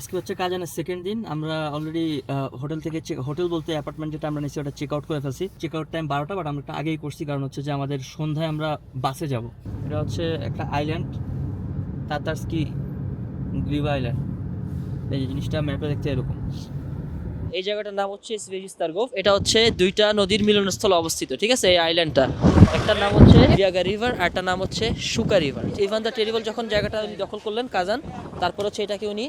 আজকে হচ্ছে কাজানের সেকেন্ড দিন। আমরা অলরেডি হোটেল থেকে হোটেল বলতে অ্যাপার্টমেন্ট যেটা আমরা নিচ্ছি ওটা চেক আউট করে ফেলছি। চেক আউট টাইম 12টা, বাট আমরা একটু আগেই করছি কারণ হচ্ছে যে আমাদের সন্ধ্যায় আমরা বাসে যাব। এটা হচ্ছে একটা আইল্যান্ড, তাতারস্কি গ্রিভা আইল্যান্ড। এই জিনিসটা ম্যাপে দেখতে এরকম। এই জায়গাটার নাম হচ্ছে স্ভেজিস্তারগোভ। এটা হচ্ছে দুইটা নদীর মিলনস্থলে অবস্থিত, ঠিক আছে। এই আইল্যান্ডটা একটার নাম হচ্ছে ভিয়াগা রিভার আর একটা নাম হচ্ছে শুকা রিভার। ইভান দ্য টেরিবল যখন জায়গাটা উনি দখল করলেন কাজান, তারপর হচ্ছে এটাকে উনি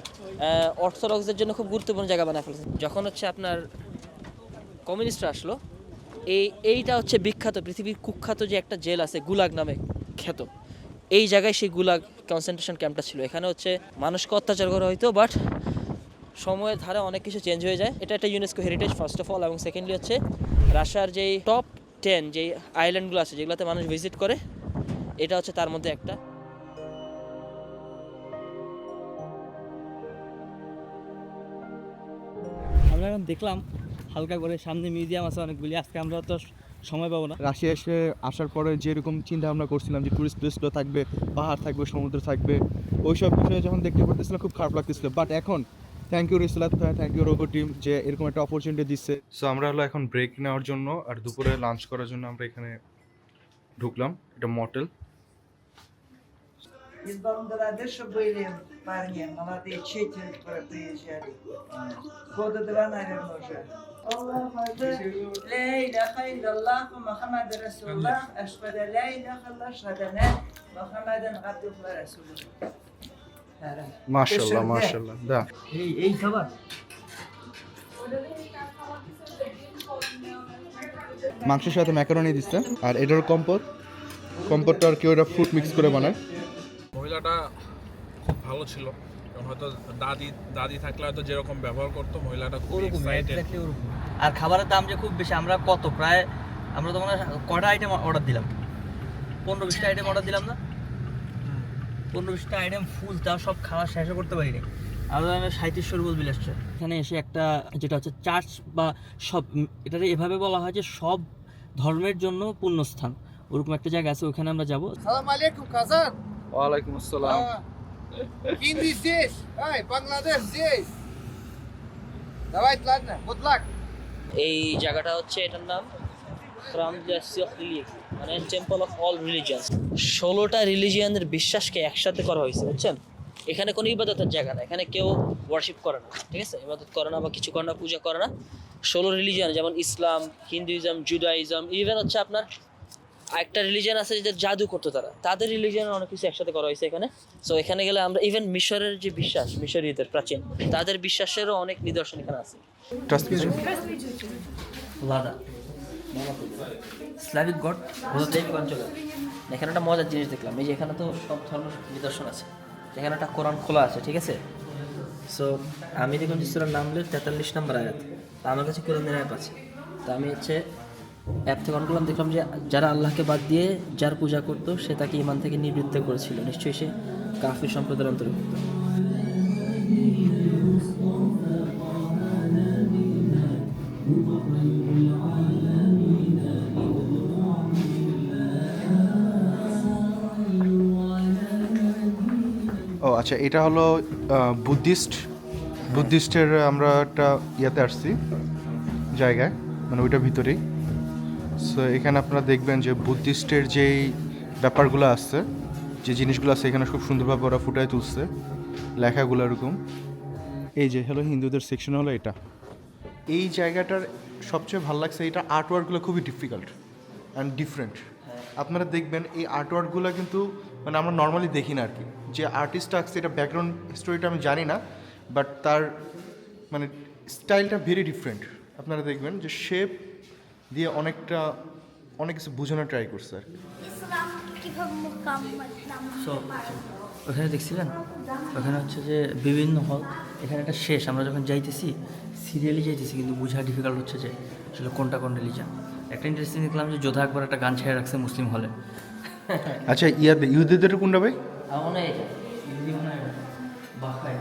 অর্থোডক্সদের জন্য খুব গুরুত্বপূর্ণ জায়গা বানায় ফেলেছেন। যখন হচ্ছে আপনার কমিউনিস্টরা আসলো, এইটা হচ্ছে বিখ্যাত পৃথিবীর কুখ্যাত যে একটা জেল আছে গুলাগ নামে খ্যাত, এই জায়গায় সেই গুলাগ কনসেন্ট্রেশন ক্যাম্পটা ছিল। এখানে হচ্ছে মানুষকে অত্যাচার করা হইতো, বাট সময়ের ধারে অনেক কিছু চেঞ্জ হয়ে যায়। এটা একটা UNESCO heritage first of all, এবং সেকেন্ডলি হচ্ছে রাশিয়ার যেই টপ 10 যেই আইল্যান্ডগুলো আছে যেগুলোতে মানুষ ভিজিট করে, এটা হচ্ছে তার মধ্যে একটা। আমরা এখন দেখলাম হালকা করে সামনে মিউজিয়াম আছে অনেকগুলি। আজকে আমরা তো সময় পাবো না। রাশিয়া এসে আসার পরে যেরকম চিন্তা ভাবনা করছিলাম যে টুরিস্ট প্লেসগুলো থাকবে, পাহাড় থাকবে, সমুদ্র থাকবে, ওই সব বিষয়ে যখন দেখতে পারতেছিলাম খুব খারাপ লাগতেছিল। বাট এখন থ্যাংক ইউ রিসলাত ভাই, থ্যাংক ইউ রোবো টিম যে এরকম একটা অপরচুনিটি দিচ্ছে। সো আমরা হলো এখন ব্রেক নেওয়ার জন্য আর দুপুরে লাঞ্চ করার জন্য আমরা এখানে ঢুকলাম। এটা মটেল। Из Бангладеша были парни, молодые, четверо приезжали. Года два, наверное, уже. Аллаху Акбар. Ла иляха илляллах Мухаммад Расулуллах. Ашхаду ла иляха илляллах шахадана Мухаммадан абдуху ва রাসূলুহু। মাশাআল্লাহ মাশাআল্লাহ। দা এই খাবার মাংসের সাথে ম্যাকারনি দিচ্ছে, আর এটার কম্পোটটা আর কি ওটা ফ্রুট মিক্স করে বানায়। মহিলাটা খুব ভালো ছিল, কারণ হয়তো দাদি থাকলে হয়তো যেরকম ব্যবহার করতো মহিলাটা খুব এক্সাইটেড। আর খাবারের দাম যে খুব বেশি। আমরা কত প্রায় আমরা তো মনে হয় কটা আইটেম অর্ডার দিলাম, 15-20টা আইটেম অর্ডার দিলাম না? 15-20টা আইটেম ফুল, তাও সব খাওয়া শেষও করতে পারিনি। আমরা 3700 রুবল বিল আসছে। এখানে এসে একটা যেটা হচ্ছে চার্চ বা সব, এটাতে এভাবে বলা হয় যে সব ধর্মের জন্য পুণ্যস্থান, ওরকম একটা জায়গা আছে, ওখানে আমরা যাবো। Салам алейкум, Казан. ওয়ালাইকুম আসসালাম। Hindi здесь. Ай, Бангладеш здесь. Давайте, ладно. Good luck. এই জায়গাটা হচ্ছে, এটার নাম মানে টেম্পল অফ অল রিলিজিয়ান্স। 16টা রিলিজিয়ানের বিশ্বাসকে একসাথে করা হয়েছে, বুঝছেন। এখানে কোনো ইবাদতের জায়গা না, এখানে কেউ ওয়ার্শিপ করে না, ঠিক আছে, ইবাদত করে না বা কিছু করে না, পূজা করে না। 16 রিলিজিয়ান, যেমন ইসলাম, হিন্দুইজম, জুডাইজম, ইভেন হচ্ছে আপনার একটা রিলিজিয়ান আছে যে জাদু করতো তারা, তাদের রিলিজিয়ানের অনেক কিছু একসাথে করা হয়েছে এখানে। সো এখানে গেলে আমরা ইভেন মিশরের যে বিশ্বাস, মিশরীয়দের প্রাচীন, তাদের বিশ্বাসেরও অনেক নিদর্শন এখানে আছে। লাদা স্লাভিক গড ভোজদেবিক অঞ্চলে। এখানে একটা মজার জিনিস দেখলাম, এই যে এখানে তো সব ধর্মের নিদর্শন আছে, এখানে একটা কোরআন খোলা আছে, ঠিক আছে। সো আমি দেখলাম যে সূরার নাম হলো 43 নম্বর আয়াত। তা আমার কাছে কোরআনের অ্যাপ আছে, তা আমি হচ্ছে অ্যাপ থেকে অন করলাম, দেখলাম যে যারা আল্লাহকে বাদ দিয়ে যার পূজা করতো সে তাকে ইমান থেকে নিবৃত্ত করেছিল, নিশ্চয়ই সে কাফির সম্প্রদায়ের অন্তর্ভুক্ত। ও আচ্ছা, এটা হলো বুদ্ধিস্টের আমরা একটা ইয়াতে আসছি জায়গায়, মানে ওইটার ভিতরেই। সো এখানে আপনারা দেখবেন যে বুদ্ধিস্টের যেই ব্যাপারগুলো আছে, যে জিনিসগুলো আছে এখানে খুব সুন্দরভাবে ওরা ফুটায় তুলছে, লেখাগুলো এরকম। এই যে হলো হিন্দুদের সেকশন হলো এটা। এই জায়গাটার সবচেয়ে ভালো লাগছে এটা আর্টওয়ার্কগুলো খুবই ডিফিকাল্ট অ্যান্ড ডিফারেন্ট। আপনারা দেখবেন এই আর্টওয়ার্কগুলো কিন্তু মানে আমরা নর্মালি দেখি না আর কি। যে আর্টিস্ট আঁকছে এটা ব্যাকগ্রাউন্ড স্টোরিটা আমি জানি না, বাট তার মানে স্টাইলটা ভেরি ডিফারেন্ট। আপনারা দেখবেন যে শেপ দিয়ে অনেক কিছু বোঝানোর ট্রাই করছে আর কি। সো ওখানে দেখছিলেন, ওখানে হচ্ছে যে বিভিন্ন হল, এখানে একটা শেষ, আমরা যখন যাইতেছি সিরিয়ালি যাইতেছি, কিন্তু বোঝা ডিফিকাল্ট হচ্ছে যে আসলে কোনটা কোন রিলিজিয়ান। একটা ইন্টারেস্টিং দেখলাম যে যোধা আকবর একটা গান ছেড়ে রাখছে মুসলিম হলে। আচ্ছা, ইহুদিদের কোনটা ভাই? আমার মনে হয় এটা ইহুদি, মনে হয় বাহাই।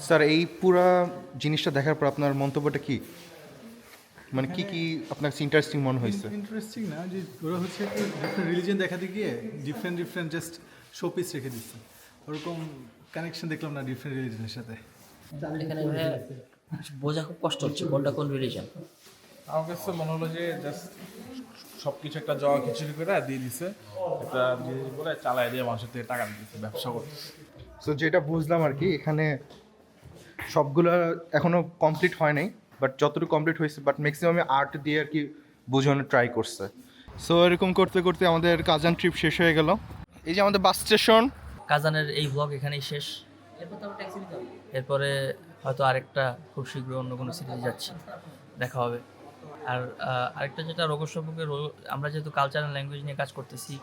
স্যার এই পুরা জিনিসটা দেখার পর আপনার মন্তব্যটা কি? মানে কি কি আপনার ইন্টারেস্টিং মনে হয়েছে? ইন্টারেস্টিং না যে ওরা হচ্ছে একটা ডিফারেন্ট রিলিজিয়ন দেখাতে গিয়ে ডিফারেন্ট জাস্ট শোপিস রেখে দিচ্ছে, ওরকম কানেকশন দেখলাম না ডিফারেন্ট রিলিজনের সাথে। এখানে বোঝা খুব কষ্ট হচ্ছে কোনটা কোন রিলিজন। আমার কাছে মনে হলো যে জাস্ট সব কিছু একটা জগা খিচুড়ি করে দিয়ে দিছে, একটা জিনিস করে চালায় দিয়ে মানুষের থেকে টাকা দিচ্ছে, ব্যবসা করতেছে। সো যেটা বুঝলাম আর কি, এখানে সবগুলো এখনো কমপ্লিট হয় নাই, বাট যতটুকু কমপ্লিট হয়েছে বাট ম্যাক্সিমামে আর্ট দিয়ে আর কি বোঝানোর ট্রাই করছে। সো এরকম করতে করতে আমাদের কাজান ট্রিপ শেষ হয়ে গেল। এই যে আমাদের বাস স্টেশন। কাজানের এই ব্লগ এখানেই শেষ। এরপরে হয়তো আরেকটা খুব শীঘ্র অন্য কোনো সিরিজ যাচ্ছি, দেখা হবে। আর আরেকটা যেটা রোগর সম্পর্কে, আমরা যেহেতু কালচার অ্যান্ড ল্যাঙ্গুয়েজ নিয়ে কাজ করতেছি,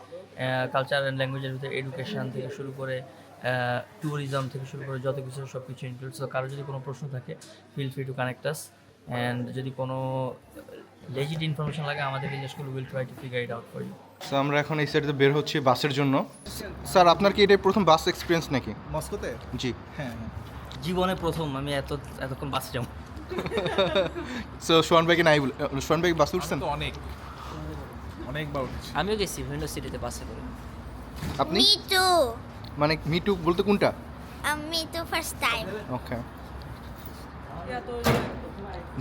কালচার অ্যান্ড ল্যাঙ্গুয়েজের ভিতরে এডুকেশন থেকে শুরু করে ট্যুরিজম থেকে শুরু করে যত কিছু সব কিছু ইনক্লুড। সো কারো যদি কোনো প্রশ্ন থাকে, feel free to connect us, and যদি কোনো লেজিট ইনফরমেশন লাগে আমাদেরকে জিজ্ঞেস করলে will try to figure it out for you. So আমরা এখন এই সাইডে বের হচ্ছি বাসের জন্য। স্যার আপনার কি এটাই প্রথম বাস এক্সপিরিয়েন্স নাকি? মস্কোতে? জি। হ্যাঁ। জীবনে প্রথম আমি এতক্ষণ বাসে যাবো। সো সোহান ভাইকে নাই, সোহান ভাই বাস উঠছেন? তো অনেকবার উঠেছি। আমিও গেছি বিভিন্ন সিটিতে বাসে করে। আপনি? Me too. মানে মিটু বলতে কোনটা? Me too first time. ওকে।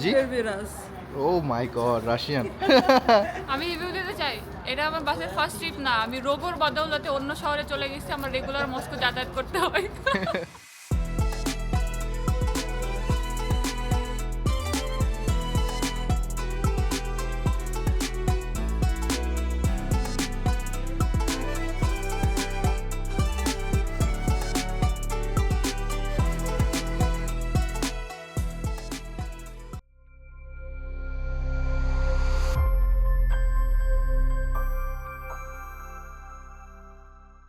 জি? ও মাই গড, রাশিয়ান। আমি রিভিউ দিতে চাই, এটা আমার বাসের ফার্স্ট ট্রিপ না, আমি রোগোর বদৌলতে অন্য শহরে চলে গেছি, আমার রেগুলার মস্কো যাতায়াত করতে হয়।